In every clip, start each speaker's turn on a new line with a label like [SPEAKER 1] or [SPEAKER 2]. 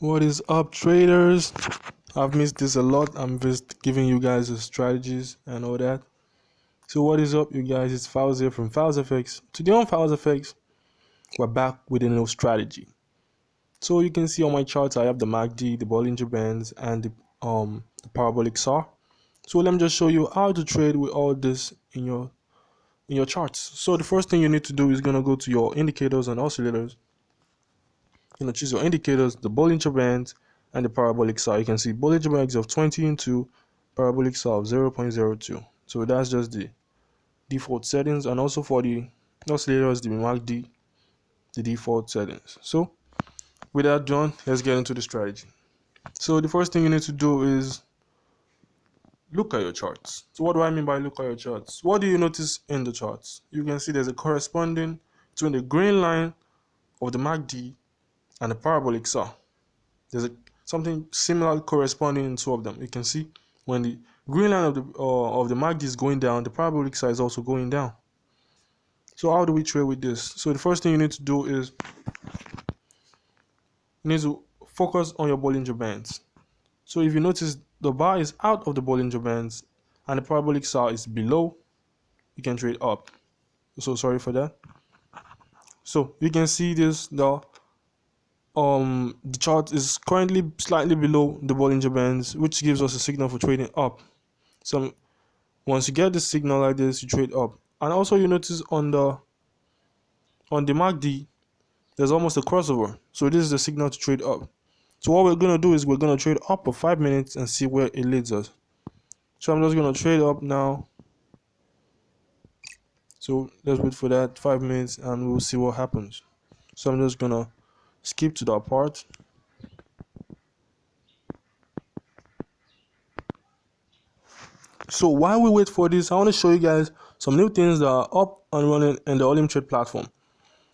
[SPEAKER 1] What is up, traders? I've missed this a lot. I'm just giving you guys the strategies and all that. So what is up, you guys? It's Files here from Files FX. Today on Files FX, we're back with a new strategy. So you can see on my charts, I have the MACD, the Bollinger Bands, and the parabolic saw. So let me just show you how to trade with all this in your charts. So the first thing you need to do is gonna go to your indicators and oscillators. Choose your indicators, the Bollinger Bands and the parabolic saw. You can see Bollinger Bands of 20 into parabolic saw of 0.02. So that's just the default settings, and also for the oscillators, the MACD, the default settings. So with that done, let's get into the strategy. So the first thing you need to do is look at your charts. So what do I mean by look at your charts? What do you notice in the charts? You can see there's a corresponding between the green line of the MACD and the parabolic saw. There's something similar corresponding in two of them. You can see when the green line of the MACD is going down, the parabolic saw is also going down. So how do we trade with this? So the first thing you need to do is you need to focus on your Bollinger Bands. So if you notice the bar is out of the Bollinger Bands and the parabolic saw is below, you can trade up. So sorry for that. So you can see this, the chart is currently slightly below the Bollinger Bands, which gives us a signal for trading up. So once you get the signal like this, you trade up. And also you notice on the MACD, there's almost a crossover. So this is the signal to trade up. So what we're going to do is we're going to trade up for 5 minutes and see where it leads us. So I'm just going to trade up now. So let's wait for that 5 minutes and we'll see what happens. So I'm just going to skip to that part. So while we wait for this, I want to show you guys some new things that are up and running in the Olymptrade platform.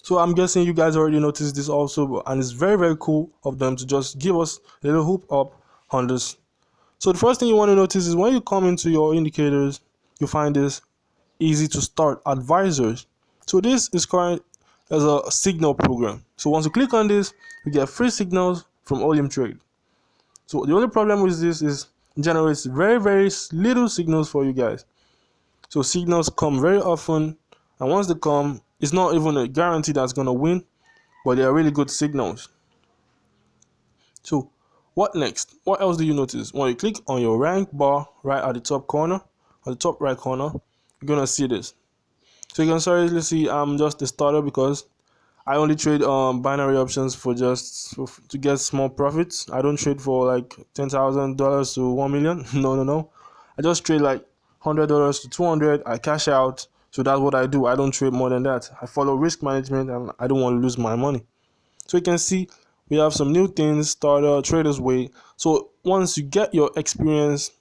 [SPEAKER 1] So I'm guessing you guys already noticed this also, and it's very, very cool of them to just give us a little hoop up on this. So the first thing you want to notice is when you come into your indicators, you find this easy to start advisors. So this is current as a signal program. So once you click on this, you get free signals from Olymptrade. So the only problem with this is it generates very, very little signals for you guys. So signals come very often, and once they come, it's not even a guarantee that's going to win, but they are really good signals. So what next? What else do you notice? When you click on your rank bar right at the top corner, at the top right corner, you're going to see this. So you can seriously see I'm just a starter because I only trade binary options for to get small profits. I don't trade for like $10,000 to 1 million. No. I just trade like $100 to 200. I cash out. So that's what I do. I don't trade more than that. I follow risk management and I don't want to lose my money. So you can see we have some new things, starter, trader's way. So once you get your experience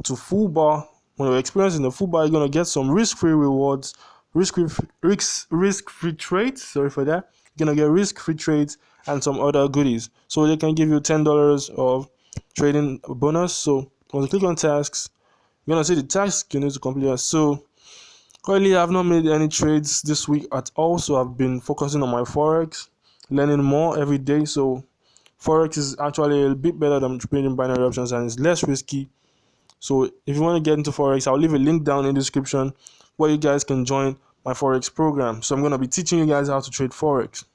[SPEAKER 1] to full bar, when you're experiencing the full bar, you're going to get some risk-free rewards, risk-free trades. Sorry for that. You're going to get risk-free trades and some other goodies. So they can give you $10 of trading bonus. So when you click on tasks, you're going to see the task you need to complete. So currently, I have not made any trades this week at all. So I've been focusing on my Forex, learning more every day. So Forex is actually a bit better than trading binary options and it's less risky. So if you want to get into Forex, I'll leave a link down in the description where you guys can join my Forex program. So I'm going to be teaching you guys how to trade Forex.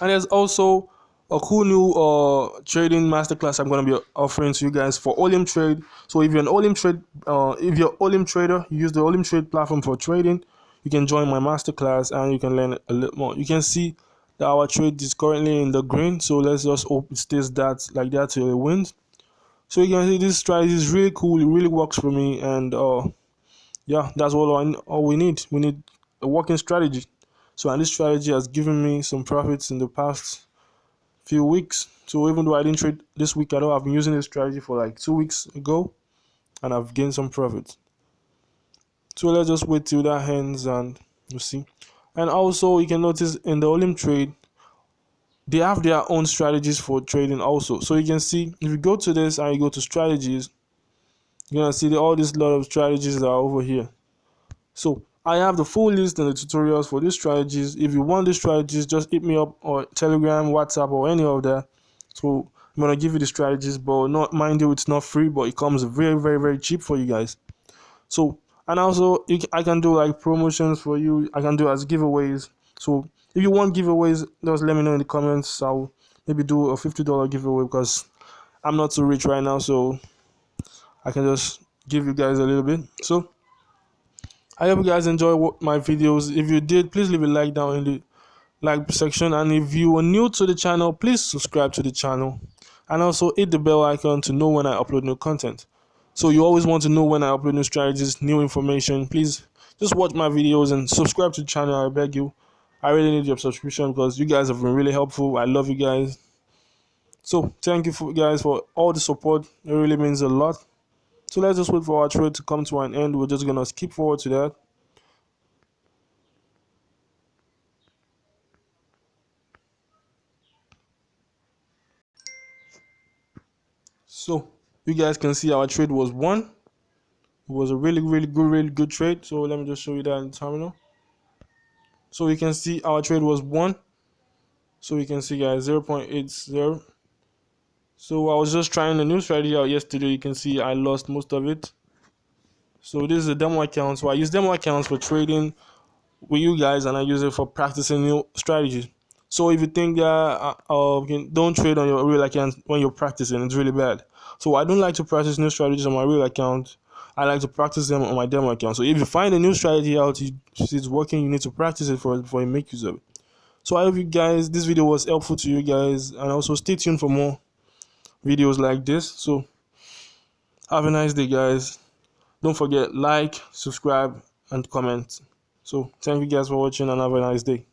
[SPEAKER 1] And there's also a cool new trading masterclass I'm going to be offering to you guys for Olymptrade. So if you're an Olymptrader, you use the Olymptrade platform for trading, you can join my masterclass and you can learn a little more. You can see that our trade is currently in the green, so let's just hope it stays like that till it wins. So you can see this strategy is really cool. It really works for me, and yeah, that's all we need. We need a working strategy. So and this strategy has given me some profits in the past few weeks. So even though I didn't trade this week at all, I've been using this strategy for like 2 weeks ago, and I've gained some profits. So let's just wait till that ends and we'll see. And also you can notice in the Olymptrade, they have their own strategies for trading also. So you can see if you go to this and you go to strategies, you're gonna see all these lot of strategies that are over here. So I have the full list and the tutorials for these strategies. If you want these strategies, just hit me up or Telegram, WhatsApp, or any of that. So I'm gonna give you the strategies, but not mind you, it's not free, but it comes very, very, very cheap for you guys. So, and also I can do like promotions for you. I can do as giveaways. So if you want giveaways, just let me know in the comments. I'll maybe do a $50 giveaway because I'm not too rich right now, so I can just give you guys a little bit. So I hope you guys enjoy my videos. If you did, please leave a like down in the like section, and if you are new to the channel, please subscribe to the channel and also hit the bell icon to know when I upload new content. So you always want to know when I upload new strategies, new information. Please just watch my videos and subscribe to the channel. I beg you. I really need your subscription because you guys have been really helpful. I love you guys. So thank you guys for all the support. It really means a lot. So let's just wait for our trade to come to an end. We're just gonna skip forward to that. So you guys can see our trade was won. It was a really good trade. So let me just show you that in the terminal. So you can see our trade was won. So you can see guys 0.80. So I was just trying a new strategy out yesterday. You can see I lost most of it. So this is a demo account. So I use demo accounts for trading with you guys, and I use it for practicing new strategies. So if you think that don't trade on your real account when you're practicing, it's really bad. So I don't like to practice new strategies on my real account. I like to practice them on my demo account. So if you find a new strategy out, it's working, you need to practice it before you make use of it. So I hope you guys this video was helpful to you guys, and also stay tuned for more videos like this. So have a nice day, guys. Don't forget like, subscribe, and comment. So thank you guys for watching, and have a nice day.